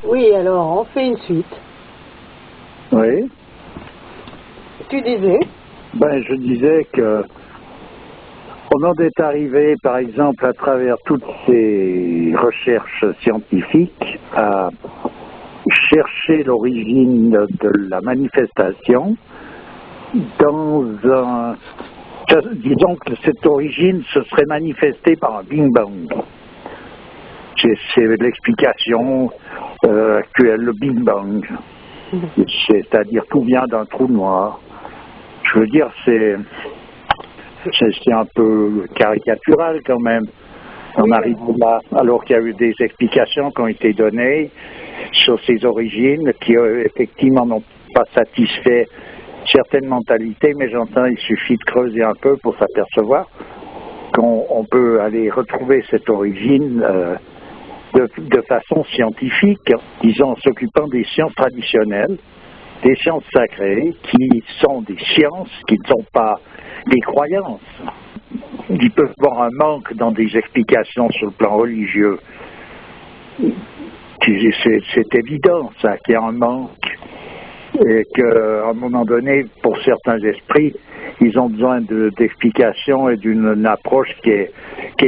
Oui, alors on fait une suite. Oui. Tu disais? Ben, je disais que on en est arrivé, par exemple, à travers toutes ces recherches scientifiques, à chercher l'origine de la manifestation dans un... Disons que cette origine se serait manifestée par un Big Bang. C'est l'explication actuelle, le Big Bang. C'est-à-dire tout vient d'un trou noir. Je veux dire, c'est un peu caricatural quand même. On arrive là, alors qu'il y a eu des explications qui ont été données sur ces origines qui effectivement n'ont pas satisfait certaines mentalités, mais j'entends il suffit de creuser un peu pour s'apercevoir qu'on peut aller retrouver cette origine de façon scientifique, disons en s'occupant des sciences traditionnelles, des sciences sacrées, qui sont des sciences qui ne sont pas des croyances. Il peut y avoir un manque dans des explications sur le plan religieux. C'est évident, ça, qu'il y a un manque. Et qu'à un moment donné, pour certains esprits, ils ont besoin d'explications et d'une approche qui est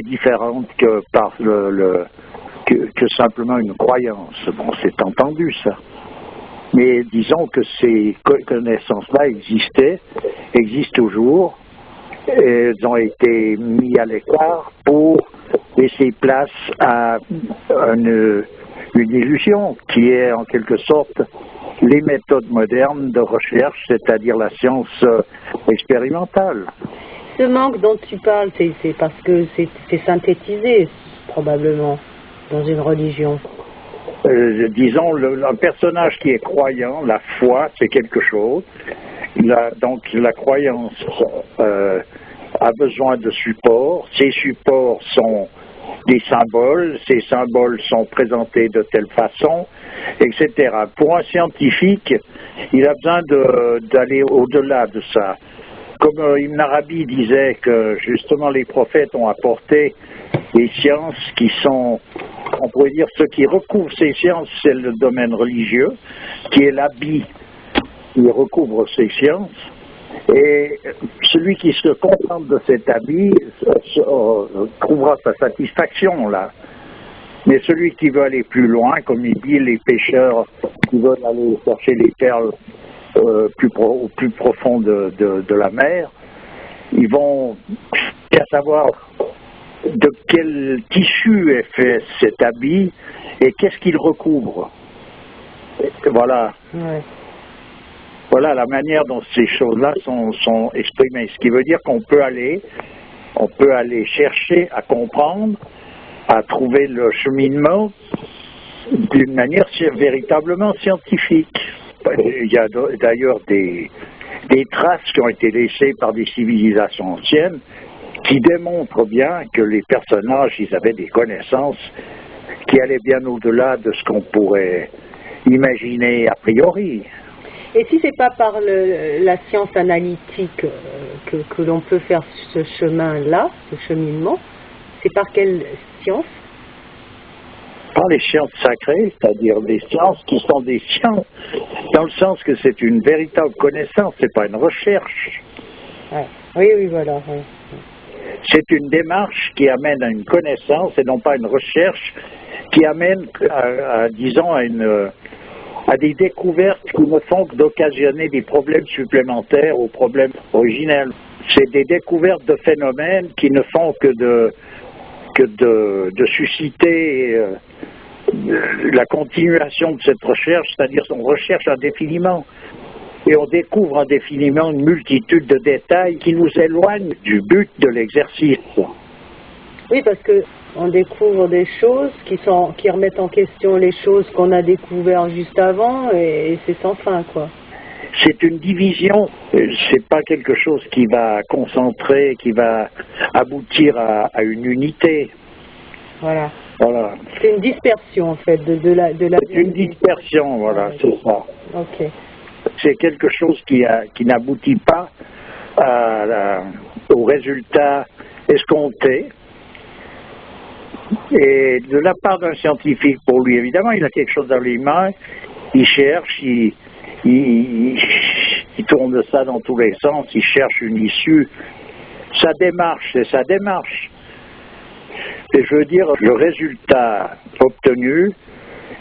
différente que par que simplement une croyance. Bon, c'est entendu, ça. Mais disons que ces connaissances-là existent toujours. Elles ont été mises à l'écart pour laisser place à une illusion qui est en quelque sorte les méthodes modernes de recherche, c'est-à-dire la science expérimentale. Ce manque dont tu parles, c'est parce que c'est synthétisé, probablement, dans une religion. Disons, un personnage qui est croyant, la foi, c'est quelque chose. Donc la croyance a besoin de supports. Ces supports sont des symboles. Ces symboles sont présentés de telle façon, etc. Pour un scientifique, il a besoin d'aller au-delà de ça. Comme Ibn Arabi disait que justement les prophètes ont apporté des sciences qui sont, on pourrait dire, ce qui recouvre ces sciences, c'est le domaine religieux, qui est l'habit qui recouvre ces sciences. Et celui qui se contente de cet habit trouvera sa satisfaction là. Mais celui qui veut aller plus loin, comme il dit, les pêcheurs qui veulent aller chercher les perles au plus profond de la mer, ils vont bien savoir de quel tissu est fait cet habit et qu'est-ce qu'il recouvre. Et voilà. Ouais. Voilà la manière dont ces choses-là sont exprimées. Ce qui veut dire qu'on peut aller chercher à comprendre, à trouver le cheminement d'une manière véritablement scientifique. Il y a d'ailleurs des traces qui ont été laissées par des civilisations anciennes qui démontrent bien que les personnages, ils avaient des connaissances qui allaient bien au-delà de ce qu'on pourrait imaginer a priori. Et si c'est pas par la science analytique que l'on peut faire ce chemin-là, ce cheminement, c'est par quelle science? Par les sciences sacrées, c'est-à-dire des sciences qui sont des sciences, dans le sens que c'est une véritable connaissance, c'est pas une recherche. Ouais. Oui, voilà. Oui. C'est une démarche qui amène à une connaissance et non pas une recherche qui amène, disons, à des découvertes qui ne font que d'occasionner des problèmes supplémentaires aux problèmes originels. C'est des découvertes de phénomènes qui ne font que de susciter la continuation de cette recherche, c'est-à-dire qu'on recherche indéfiniment. Et on découvre indéfiniment une multitude de détails qui nous éloignent du but de l'exercice. Oui, parce que on découvre des choses qui remettent en question les choses qu'on a découvertes juste avant, et c'est sans fin, quoi. C'est une division, c'est pas quelque chose qui va concentrer, qui va aboutir à une unité. Voilà. Voilà. C'est une dispersion, en fait, de la. C'est une dispersion, voilà, c'est ça. Ok. C'est quelque chose qui n'aboutit pas au résultat escompté. Et de la part d'un scientifique, pour lui, évidemment, il a quelque chose dans les mains, il cherche, il tourne ça dans tous les sens, il cherche une issue. Sa démarche, c'est sa démarche. Et je veux dire, le résultat obtenu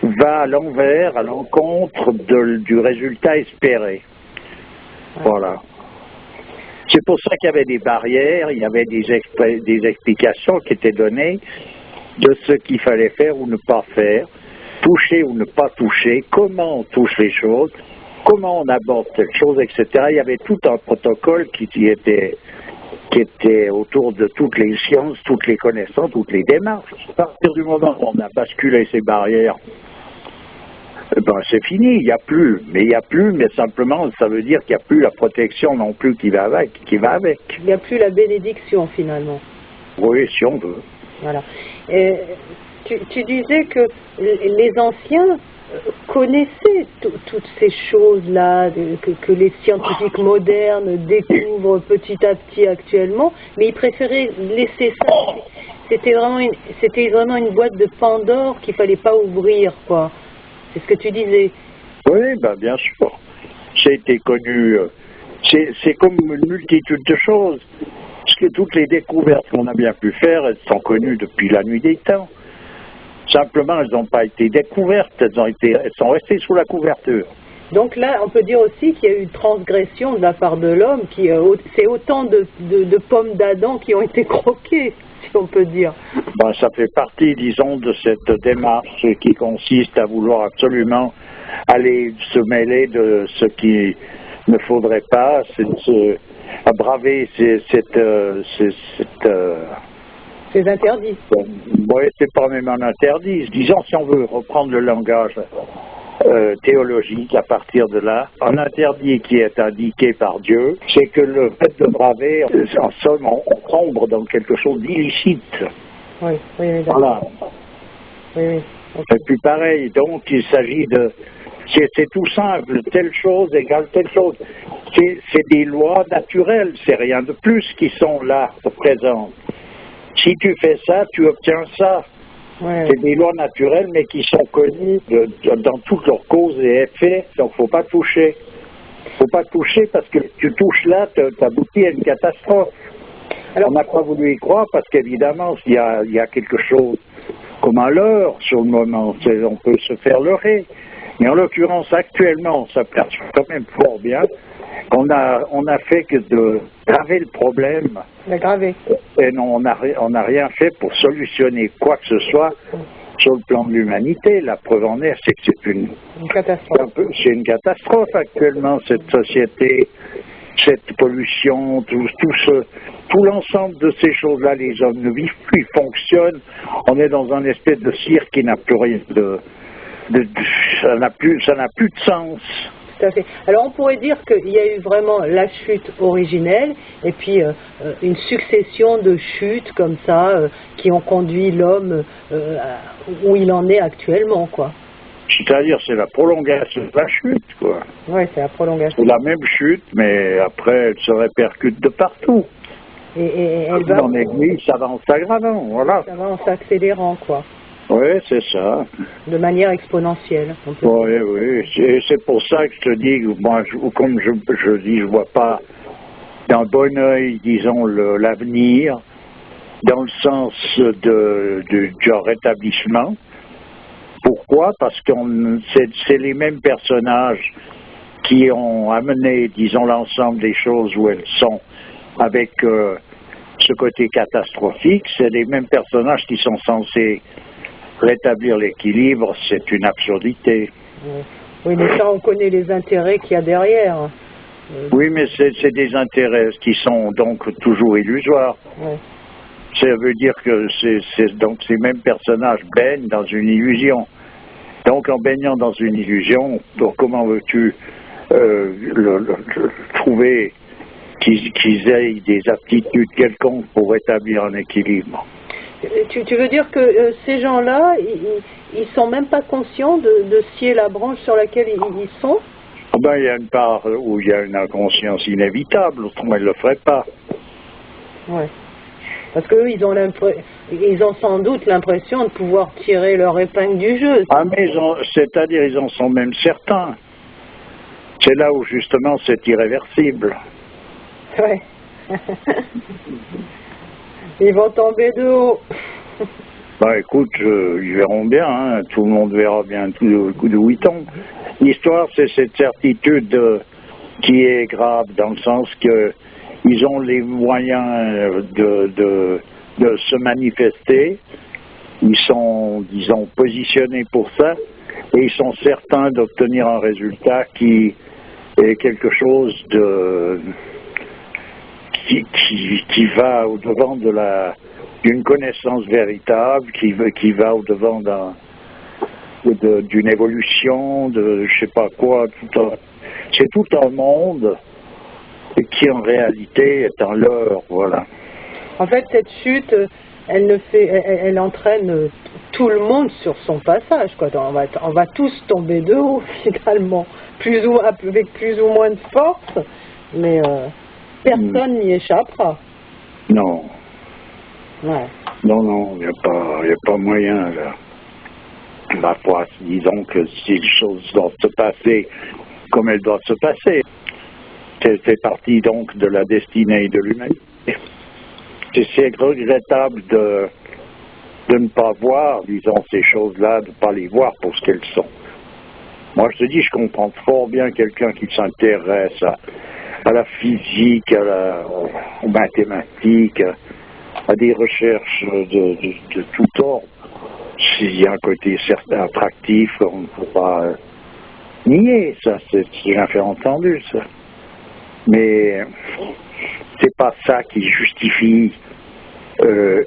va à l'envers, à l'encontre du résultat espéré. Voilà. C'est pour ça qu'il y avait des barrières, il y avait des explications qui étaient données de ce qu'il fallait faire ou ne pas faire, toucher ou ne pas toucher, comment on touche les choses, comment on aborde telle chose, etc. Il y avait tout un protocole qui était autour de toutes les sciences, toutes les connaissances, toutes les démarches. À partir du moment où on a basculé ces barrières, ben c'est fini, il n'y a plus. Mais il n'y a plus, mais simplement, ça veut dire qu'il n'y a plus la protection non plus qui va avec. Il n'y a plus la bénédiction, finalement. Oui, si on veut. Voilà. Tu disais que les anciens connaissaient toutes ces choses-là, que les scientifiques modernes découvrent petit à petit actuellement, mais ils préféraient laisser ça. C'était vraiment une boîte de Pandore qu'il ne fallait pas ouvrir, quoi. C'est ce que tu disais. Oui, ben bien sûr. C'était connu. C'est comme une multitude de choses. Parce que toutes les découvertes qu'on a bien pu faire, elles sont connues depuis la nuit des temps. Simplement, elles n'ont pas été découvertes, elles sont restées sous la couverture. Donc là, on peut dire aussi qu'il y a eu une transgression de la part de l'homme, c'est autant de pommes d'Adam qui ont été croquées, si on peut dire. Ben, ça fait partie, disons, de cette démarche qui consiste à vouloir absolument aller se mêler de ce qui ne faudrait pas, à braver ces interdits. Oui, c'est pas même un interdit. Disons, si on veut reprendre le langage théologique à partir de là, un interdit qui est indiqué par Dieu, c'est que le fait de braver, en somme, on sombre dans quelque chose d'illicite. Oui, voilà. Oui. Okay. Et puis pareil, donc il s'agit de... C'est tout simple, telle chose égale telle chose. C'est des lois naturelles, c'est rien de plus qui sont là, présentes. Si tu fais ça, tu obtiens ça. Ouais. C'est des lois naturelles, mais qui sont connues dans toutes leurs causes et effets, donc il ne faut pas toucher. Il ne faut pas toucher parce que tu touches là, tu aboutis à une catastrophe. Alors, on n'a pas voulu y croire parce qu'évidemment, il y a quelque chose comme un leurre sur le moment, on peut se faire leurrer. Mais en l'occurrence, actuellement, on s'aperçoit quand même fort bien qu'on a fait que de graver le problème. L'aggraver. Et non, on n'a rien fait pour solutionner quoi que ce soit sur le plan de l'humanité. La preuve en est, c'est que c'est une catastrophe. C'est une catastrophe actuellement, cette société, cette pollution, tout l'ensemble de ces choses-là. Les hommes ne vivent plus, ils fonctionnent. On est dans un espèce de cirque qui n'a plus rien ça n'a plus de sens. Tout à fait. Alors on pourrait dire qu'il y a eu vraiment la chute originelle et puis une succession de chutes comme ça qui ont conduit l'homme où il en est actuellement, quoi. C'est-à-dire c'est la prolongation de la chute, quoi. Oui, c'est la prolongation. C'est la même chute, mais après elle se répercute de partout. Et elle va en aiguille, ça va en s'aggravant, voilà. Ça va en s'accélérant, quoi. Oui, c'est ça. De manière exponentielle. Oui. C'est pour ça que je te dis, moi, comme je dis, je vois pas d'un bon œil, disons, l'avenir, dans le sens du rétablissement. Pourquoi? Parce que c'est les mêmes personnages qui ont amené, disons, l'ensemble des choses où elles sont, avec ce côté catastrophique. C'est les mêmes personnages qui sont censés rétablir l'équilibre. C'est une absurdité. Oui, mais ça, on connaît les intérêts qu'il y a derrière. Oui, mais c'est des intérêts qui sont donc toujours illusoires. Oui. Ça veut dire que donc ces mêmes personnages baignent dans une illusion. Donc en baignant dans une illusion, comment veux-tu trouver qu'ils aient des aptitudes quelconques pour rétablir un équilibre? Tu veux dire que ces gens-là, ils sont même pas conscients de scier la branche sur laquelle ils sont? Ben, il y a une part où il y a une inconscience inévitable, autrement ils ne le feraient pas. Ouais. Parce qu'eux, ils ont sans doute l'impression de pouvoir tirer leur épingle du jeu. Ah, mais c'est-à-dire, ils en sont même certains. C'est là où, justement, c'est irréversible. Ouais. Ils vont tomber de haut. Bah écoute, ils verront bien, hein. Tout le monde verra bien d'où ils tombent. L'histoire, c'est cette certitude qui est grave, dans le sens que ils ont les moyens de se manifester, ils sont, disons, positionnés pour ça, et ils sont certains d'obtenir un résultat qui est quelque chose qui va au-devant d'une connaissance véritable, qui va au-devant d'une évolution, de je sais pas quoi, c'est tout un monde qui en réalité est un leurre, voilà. En fait, cette chute, elle entraîne tout le monde sur son passage, quoi. On va tous tomber de haut, finalement, avec plus ou moins de force, mais personne n'y échappera. Non. Ouais. Non, il n'y a pas moyen, là. Ma foi, disons que si les choses doivent se passer comme elles doivent se passer, c'est partie donc de la destinée de l'humanité. C'est regrettable de ne pas voir, disons, ces choses-là, de ne pas les voir pour ce qu'elles sont. Moi, je te dis, je comprends fort bien quelqu'un qui s'intéresse à la physique, aux mathématiques, à des recherches de tout ordre. S'il y a un côté certain attractif, on ne peut pas nier, ça, c'est bien fait entendu, ça. Mais c'est pas ça qui justifie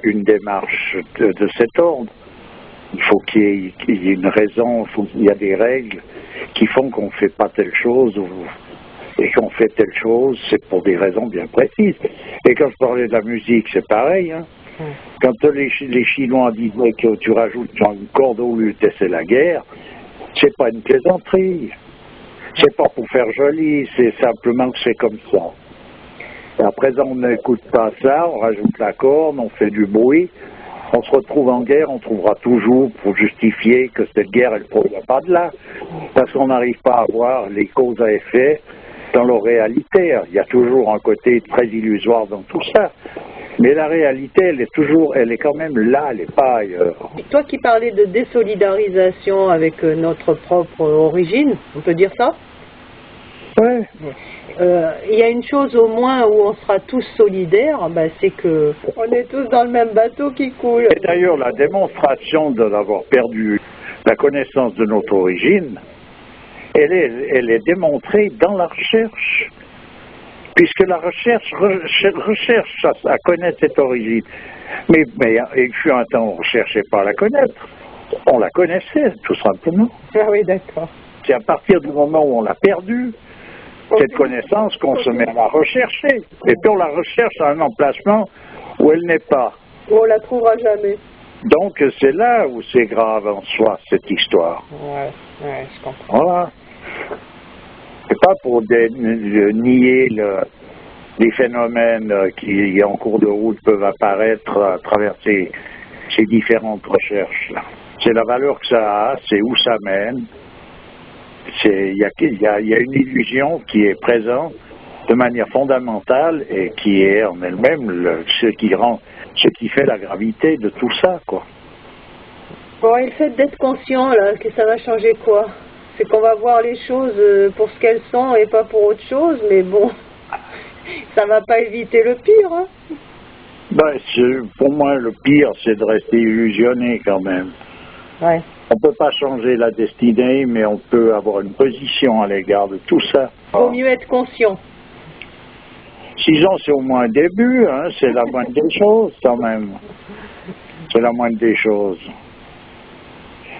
une démarche de cet ordre. Il faut qu'il y ait une raison, il y a des règles qui font qu'on ne fait pas telle chose et qu'on fait telle chose, c'est pour des raisons bien précises. Et quand je parlais de la musique, c'est pareil. Hein. Quand les Chinois disaient que tu rajoutes une corde au luth et c'est la guerre, c'est pas une plaisanterie. C'est pas pour faire joli, c'est simplement que c'est comme ça. Et à présent, on n'écoute pas ça, on rajoute la corde, on fait du bruit. On se retrouve en guerre, on trouvera toujours pour justifier que cette guerre, elle ne provient pas de là. Parce qu'on n'arrive pas à voir les causes à effet dans leur réalité. Il y a toujours un côté très illusoire dans tout ça. Mais la réalité, elle est quand même là, elle n'est pas ailleurs. Toi qui parlais de désolidarisation avec notre propre origine, on peut dire ça? Ouais. Il y a une chose au moins où on sera tous solidaires, c'est que on est tous dans le même bateau qui coule. Et d'ailleurs, la démonstration de l'avoir perdu la connaissance de notre origine, elle est démontrée dans la recherche. Puisque la recherche à connaître cette origine. Mais il fut un temps, on ne recherchait pas à la connaître. On la connaissait, tout simplement. Ah oui, d'accord. C'est à partir du moment où on l'a perdue, cette connaissance, qu'on se met à la rechercher. Et puis on la recherche à un emplacement où elle n'est pas. Où on la trouvera jamais. Donc c'est là où c'est grave en soi, cette histoire. Ouais, je comprends. Voilà. C'est pas pour nier les phénomènes qui, en cours de route, peuvent apparaître à travers ces différentes recherches-là. C'est la valeur que ça a, c'est où ça mène. Il y a une illusion qui est présente de manière fondamentale et qui est en elle-même ce qui fait la gravité de tout ça, quoi. Bon, et le fait d'être conscient, là, que ça va changer quoi? C'est qu'on va voir les choses pour ce qu'elles sont et pas pour autre chose, mais bon, ça va pas éviter le pire, hein? Pour moi, le pire, c'est de rester illusionné quand même. Ouais. On ne peut pas changer la destinée, mais on peut avoir une position à l'égard de tout ça. Vaut mieux être conscient. 6 ans, c'est au moins un début, hein, c'est la moindre des choses quand même. C'est la moindre des choses.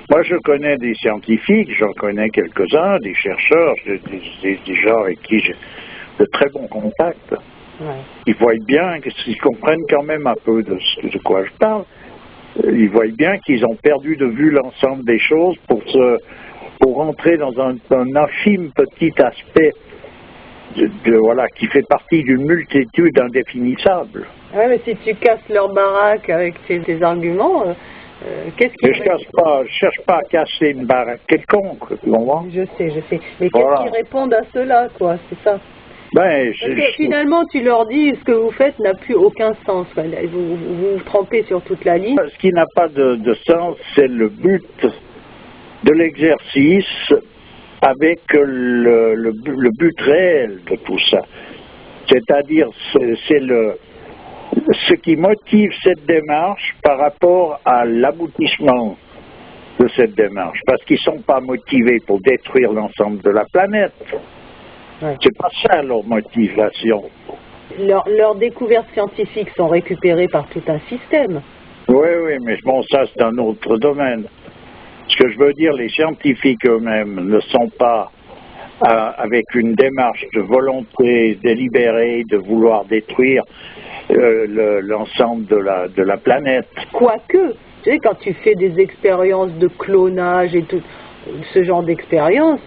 Moi, je connais des scientifiques, j'en connais quelques-uns, des chercheurs, des gens avec qui j'ai de très bons contacts. Ouais. Ils voient bien, ils comprennent quand même un peu de quoi je parle. Ils voient bien qu'ils ont perdu de vue l'ensemble des choses pour rentrer dans un infime petit aspect voilà, qui fait partie d'une multitude indéfinissable. Ouais, mais si tu casses leur baraque avec tes arguments, qu'est-ce Mais qu'ils je cherche pas à casser une baraque quelconque, tu comprends? Je sais. Mais Voilà. qu'est-ce qu'ils répondent à cela, quoi? C'est ça. Ben, Parce que finalement, tu leur dis ce que vous faites n'a plus aucun sens. Quoi. Vous vous trompez sur toute la ligne. Ce qui n'a pas de sens, c'est le but de l'exercice avec le but réel de tout ça. C'est-à-dire, c'est ce qui motive cette démarche par rapport à l'aboutissement de cette démarche. Parce qu'ils ne sont pas motivés pour détruire l'ensemble de la planète. Ouais. C'est pas ça leur motivation. Leurs découvertes scientifiques sont récupérées par tout un système. Oui, mais bon, ça c'est un autre domaine. Ce que je veux dire, les scientifiques eux-mêmes ne sont pas avec une démarche de volonté délibérée de vouloir détruire l'ensemble de la planète. Quoique, tu sais, quand tu fais des expériences de clonage et tout ce genre d'expériences,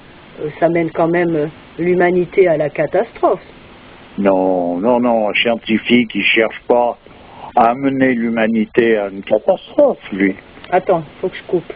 ça mène quand même l'humanité à la catastrophe. Non, un scientifique, il ne cherche pas à amener l'humanité à une catastrophe, lui. Attends, faut que je coupe.